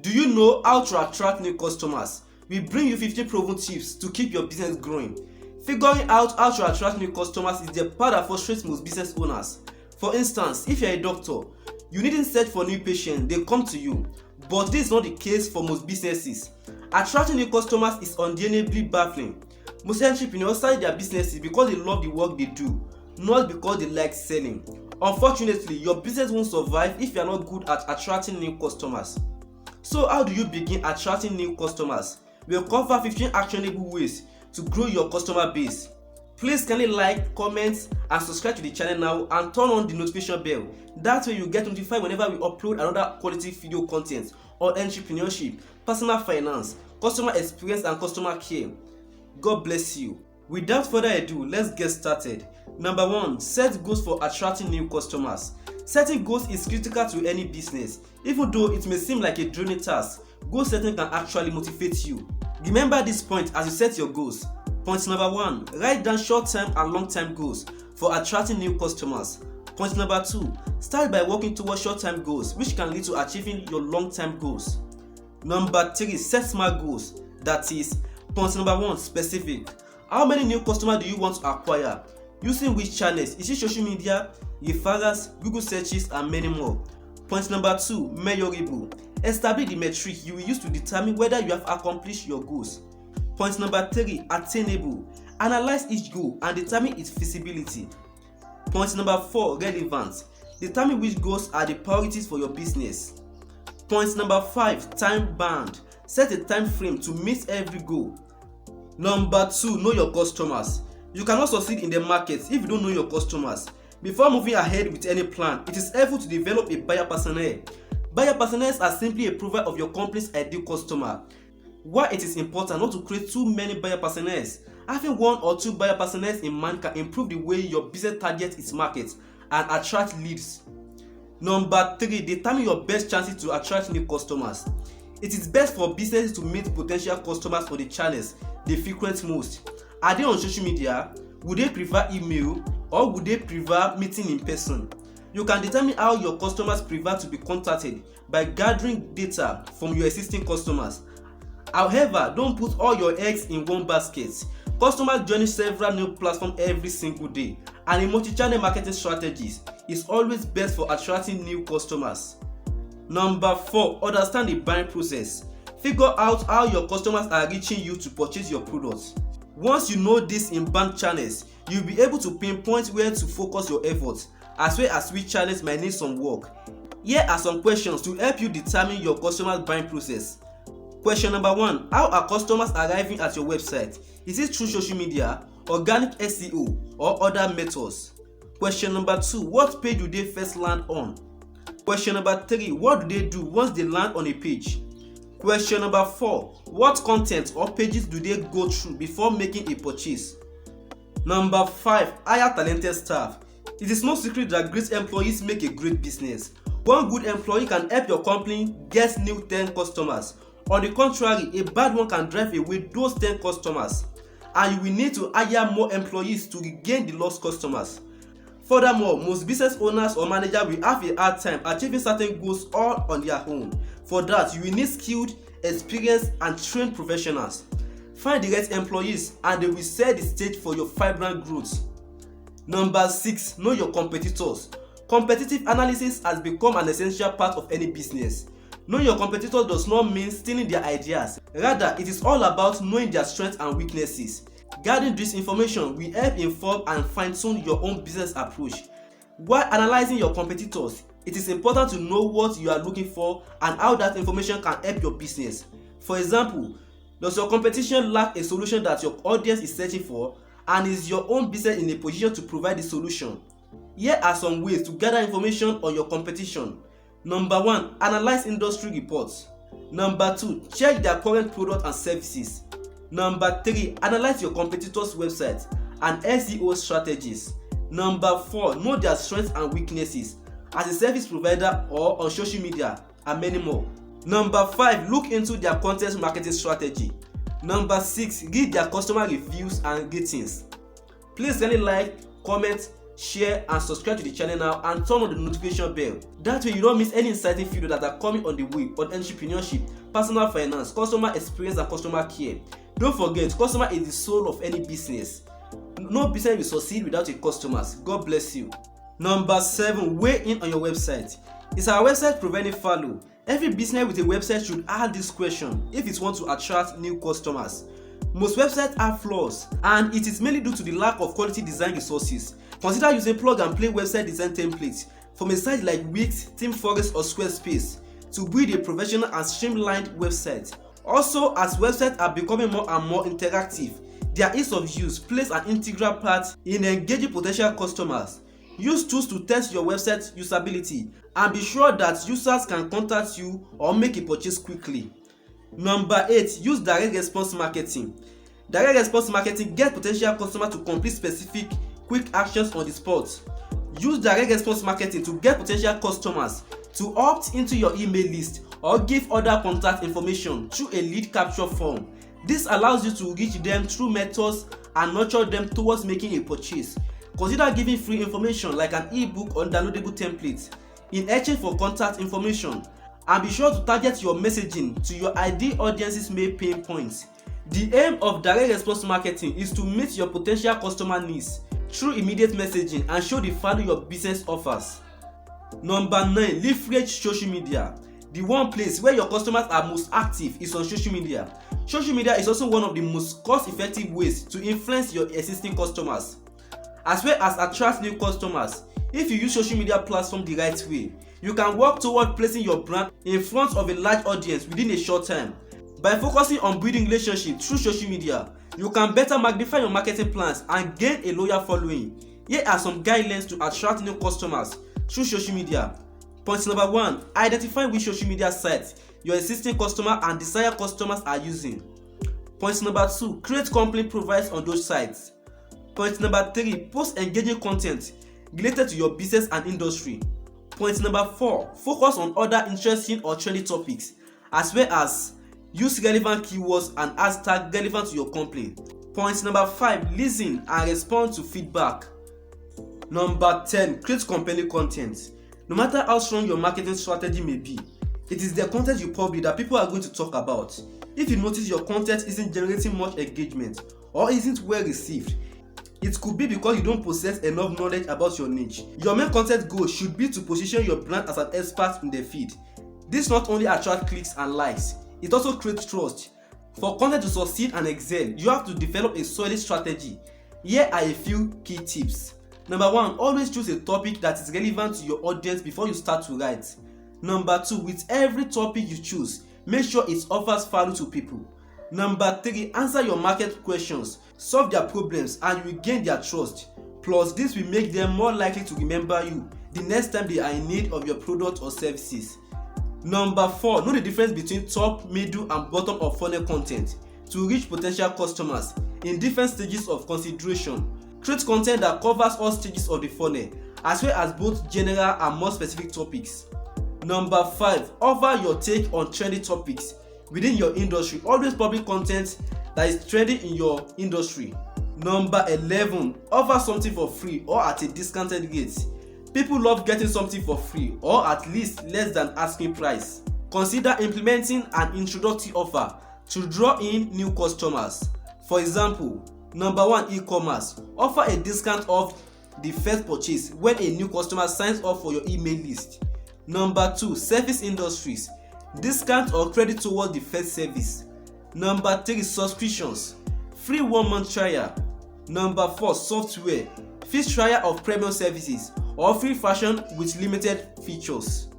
Do you know how to attract new customers? We bring you 15 proven tips to keep your business growing. Figuring out how to attract new customers is the part that frustrates most business owners. For instance, if you're a doctor, you needn't search for new patients, they come to you. But this is not the case for most businesses. Attracting new customers is undeniably baffling. Most entrepreneurs start their businesses because they love the work they do, not because they like selling. Unfortunately, your business won't survive if you are not good at attracting new customers. So how do you begin attracting new customers? We'll cover 15 actionable ways to grow your customer base. Please kindly like, comment and subscribe to the channel now and turn on the notification bell. That way you get notified whenever we upload another quality video content on entrepreneurship, personal finance, customer experience and customer care. God bless you. Without further ado, let's get started. Number 1. Set goals for attracting new customers. Setting goals is critical to any business. Even though it may seem like a draining task, goal setting can actually motivate you. Remember this point as you set your goals. Point number 1. Write down short-term and long-term goals for attracting new customers. Point number 2. Start by working towards short-term goals, which can lead to achieving your long-term goals. Number 3. Set smart goals. That is, point number 1. Specific. How many new customers do you want to acquire? Using which channels? Is it social media, referrals, Google searches, and many more? Point number 2. Measurable. Establish the metric you will use to determine whether you have accomplished your goals. Point number 3. Attainable. Analyze each goal and determine its feasibility. Point number 4. Relevant. Determine which goals are the priorities for your business. Point number 5. Time bound. Set a time frame to meet every goal. Number 2. Know your customers. You cannot succeed in the market if you don't know your customers. Before moving ahead with any plan, it is helpful to develop a buyer personnel. Buyer personas are simply a provider of your company's ideal customer. Why it is important not to create too many buyer personas. Having 1 or 2 buyer personas in mind can improve the way your business targets its market and attract leads. Number 3. Determine your best chances to attract new customers. It is best for businesses to meet potential customers for the channels they frequent most. Are they on social media? Would they prefer email or would they prefer meeting in person? You can determine how your customers prefer to be contacted by gathering data from your existing customers. However, don't put all your eggs in one basket. Customers join several new platforms every single day, and a multi-channel marketing strategy is always best for attracting new customers. Number 4. Understand the buying process. Figure out how your customers are reaching you to purchase your products. Once you know this inbound channels, you'll be able to pinpoint where to focus your efforts, as well as which channels might need some work. Here are some questions to help you determine your customers' buying process. Question number 1. How are customers arriving at your website? Is it through social media, organic SEO, or other methods? Question number 2. What page do they first land on? Question number 3. What do they do once they land on a page? Question number 4. What content or pages do they go through before making a purchase? Number 5. Hire talented staff. It is no secret that great employees make a great business. One good employee can help your company get new 10 customers. On the contrary, a bad one can drive away those 10 customers, and you will need to hire more employees to regain the lost customers. Furthermore, most business owners or managers will have a hard time achieving certain goals all on their own. For that, you will need skilled, experienced, and trained professionals. Find the right employees and they will set the stage for your vibrant growth. Number 6. Know your competitors. Competitive analysis has become an essential part of any business. Knowing your competitors does not mean stealing their ideas. Rather, it is all about knowing their strengths and weaknesses. Gathering this information will help inform and fine-tune your own business approach. While analyzing your competitors, it is important to know what you are looking for and how that information can help your business. For example, does your competition lack a solution that your audience is searching for, and is your own business in a position to provide the solution? Here are some ways to gather information on your competition. Number 1. Analyze industry reports. Number 2. Check their current products and services. Number 3. Analyze your competitors' websites and SEO strategies. Number 4. Know their strengths and weaknesses as a service provider or on social media, and many more. Number 5. Look into their content marketing strategy. Number 6. Read their customer reviews and ratings. Please kindly like, comment share and subscribe to the channel now and turn on the notification bell. That way you don't miss any exciting videos that are coming on the way on entrepreneurship, personal finance, customer experience and customer care. Don't forget, customer is the soul of any business. No business will succeed without your customers. God bless you. Number 7, weigh in on your website. Is our website providing value? Every business with a website should ask this question if it wants to attract new customers. Most websites have flaws, and it is mainly due to the lack of quality design resources. Consider using plug-and-play website design templates from a site like Wix, Team Forest or Squarespace to build a professional and streamlined website. Also, as websites are becoming more and more interactive, their ease of use plays an integral part in engaging potential customers. Use tools to test your website usability and be sure that users can contact you or make a purchase quickly. Number 8, use direct response marketing. Direct response marketing gets potential customers to complete specific quick actions on the spot. Use direct response marketing to get potential customers to opt into your email list or give other contact information through a lead capture form. This allows you to reach them through methods and nurture them towards making a purchase. Consider giving free information like an ebook or downloadable template in exchange for contact information, and be sure to target your messaging to your ideal audience's main pain points. The aim of direct response marketing is to meet your potential customer needs through immediate messaging and show the value your business offers. Number 9, leverage social media. The one place where your customers are most active is on social media. Social media is also one of the most cost-effective ways to influence your existing customers, as well as attract new customers. If you use social media platform the right way, you can work toward placing your brand in front of a large audience within a short time. By focusing on building relationships through social media, you can better magnify your marketing plans and gain a loyal following. Here are some guidelines to attract new customers through social media. Point number 1, identify which social media sites your existing customer and desired customers are using. Point number 2, create compelling profiles on those sites. Point number 3, post engaging content related to your business and industry. Point number 4, focus on other interesting or trendy topics, as well as use relevant keywords and hashtags relevant to your company. Point number 5, listen and respond to feedback. Number 10, create compelling content. No matter how strong your marketing strategy may be, it is the content you publish that people are going to talk about. If you notice your content isn't generating much engagement or isn't well received, it could be because you don't possess enough knowledge about your niche. Your main content goal should be to position your brand as an expert in the field. This not only attracts clicks and likes, it also creates trust. For content to succeed and excel, you have to develop a solid strategy. Here are a few key tips. Number 1, always choose a topic that is relevant to your audience before you start to write. Number 2, with every topic you choose, make sure it offers value to people. Number 3, answer your market questions, solve their problems, and you will gain their trust. Plus, this will make them more likely to remember you the next time they are in need of your product or services. Number 4, know the difference between top, middle, and bottom of funnel content to reach potential customers in different stages of consideration. Create content that covers all stages of the funnel, as well as both general and more specific topics. Number 5, offer your take on trendy topics within your industry. Always publish content that is trending in your industry. Number 11, offer something for free or at a discounted rate. People love getting something for free or at least less than asking price. Consider implementing an introductory offer to draw in new customers. For example, number 1, e-commerce. Offer a discount off the first purchase when a new customer signs up for your email list. Number 2, service industries. Discount or credit towards the first service. Number 3, subscriptions. Free 1-month trial. Number 4, software. Free trial of premium services or free version with limited features.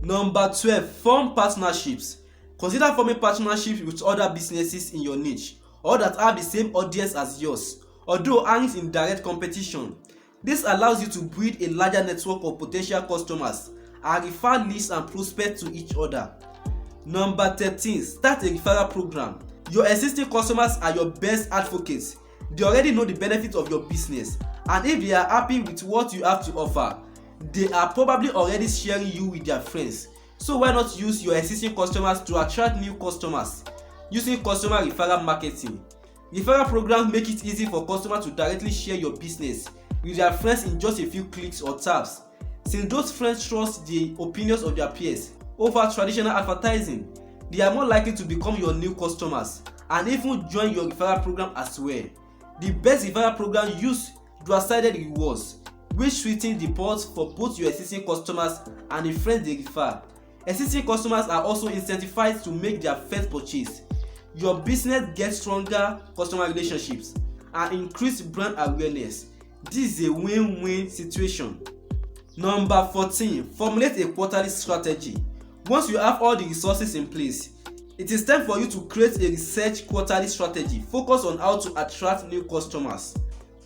Number 12, form partnerships. Consider forming partnerships with other businesses in your niche or that have the same audience as yours, although aren't in direct competition. This allows you to build a larger network of potential customers and refer leads and prospects to each other. Number 13, start a referral program. Your existing customers are your best advocates. They already know the benefits of your business, and if they are happy with what you have to offer, they are probably already sharing you with their friends. So why not use your existing customers to attract new customers using customer referral marketing? Referral programs make it easy for customers to directly share your business, with their friends in just a few clicks or taps. Since those friends trust the opinions of their peers over traditional advertising, they are more likely to become your new customers and even join your referral program as well. The best referral program use dual-sided rewards, which sweeten the pot for both your existing customers and the friends they refer. Existing customers are also incentivized to make their first purchase. Your business gets stronger customer relationships and increased brand awareness. This is a win-win situation. Number 14. Formulate a quarterly strategy. Once you have all the resources in place, it is time for you to create a research quarterly strategy focused on how to attract new customers.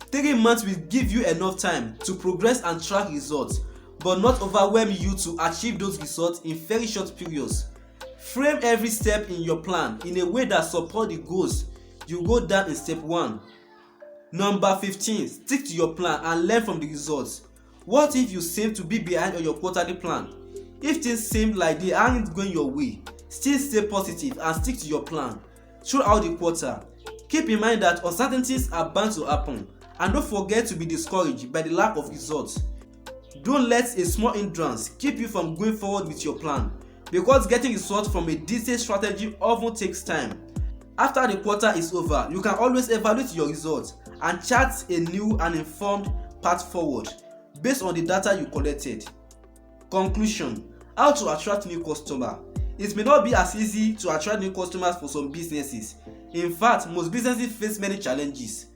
3 months will give you enough time to progress and track results, but not overwhelm you to achieve those results in very short periods. Frame every step in your plan in a way that supports the goals you wrote down in step 1. Number 15. Stick to your plan and learn from the results. What if you seem to be behind on your quarterly plan? If things seem like they aren't going your way, still stay positive and stick to your plan throughout the quarter. Keep in mind that uncertainties are bound to happen, and don't forget to be discouraged by the lack of results. Don't let a small hindrance keep you from going forward with your plan, because getting results from a detailed strategy often takes time. After the quarter is over, you can always evaluate your results and chart a new and informed path forward based on the data you collected. Conclusion: how to attract new customers. It may not be as easy to attract new customers for some businesses. In fact, most businesses face many challenges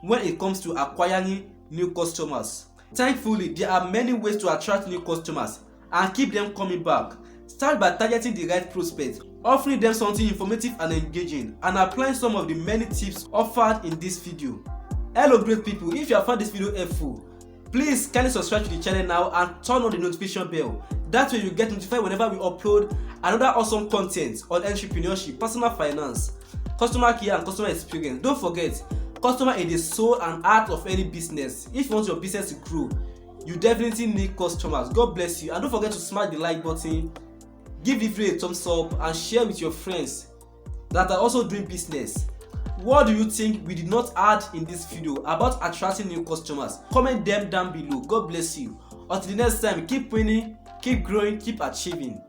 when it comes to acquiring new customers. Thankfully, there are many ways to attract new customers and keep them coming back. Start by targeting the right prospects, offering them something informative and engaging, and applying some of the many tips offered in this video. Hello great people, if you have found this video helpful, please kindly subscribe to the channel now and turn on the notification bell. That way you get notified whenever we upload another awesome content on entrepreneurship, personal finance, customer care and customer experience. Don't forget, customer is the soul and heart of any business. If you want your business to grow, you definitely need customers. God bless you, and don't forget to smash the like button, give the video a thumbs up, and share with your friends that are also doing business. What do you think we did not add in this video about attracting new customers? Comment them down below. God bless you. Until the next time, keep winning, keep growing, keep achieving.